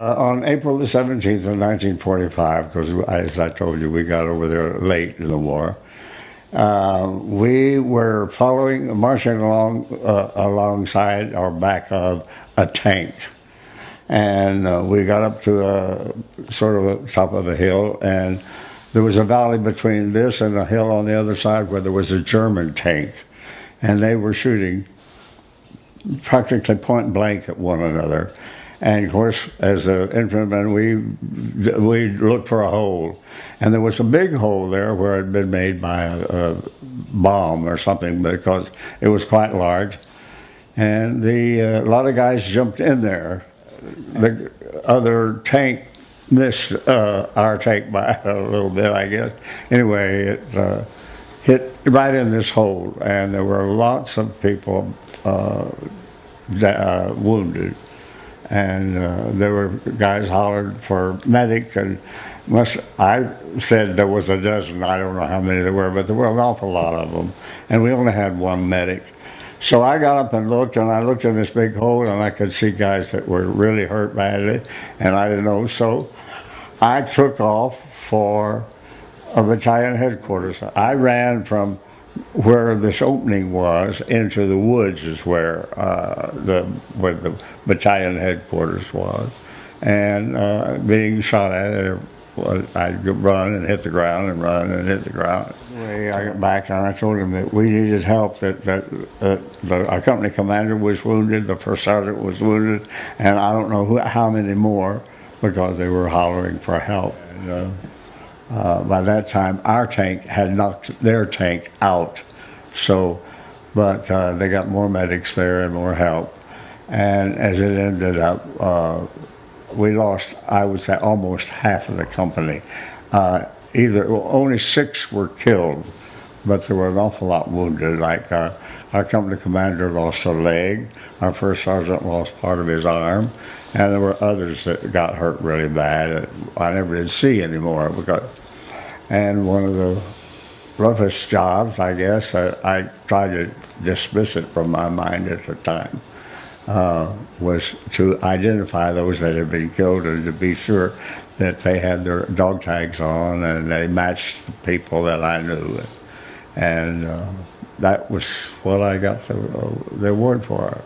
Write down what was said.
On April the 17th of 1945, because as I told you, we got over there late in the war, we were marching alongside or back of a tank. And we got up to sort of the top of a hill, and there was a valley between this and a hill on the other side where there was a German tank. And they were shooting practically point blank at one another. And of course, as an infantryman, we looked for a hole. And there was a big hole there where it had been made by a bomb or something, because it was quite large. And a lot of guys jumped in there. The other tank missed our tank by a little bit, I guess. Anyway, it hit right in this hole, and there were lots of people wounded. And there were guys hollered for medic, and I said there was a dozen. I don't know how many there were, but there were an awful lot of them, and we only had one medic. So I got up and I looked in this big hole, and I could see guys that were really hurt badly, and I didn't know. So I took off for a battalion headquarters. I ran from where this opening was into the woods is where the battalion headquarters was, and being shot at, I'd run and hit the ground and run and hit the ground. Anyway, I got back and I told him that we needed help, that our company commander was wounded, the first sergeant was wounded, and I don't know how many more, because they were hollering for help. And, by that time, our tank had knocked their tank out, but they got more medics there and more help. And as it ended up, we lost, I would say, almost half of the company. Only 6 were killed, but there were an awful lot wounded. Like our company commander lost a leg, our first sergeant lost part of his arm, and there were others that got hurt really bad. I never did see anymore. And one of the roughest jobs, I guess, I tried to dismiss it from my mind at the time, was to identify those that had been killed and to be sure that they had their dog tags on and they matched the people that I knew. And that was what I got the award for.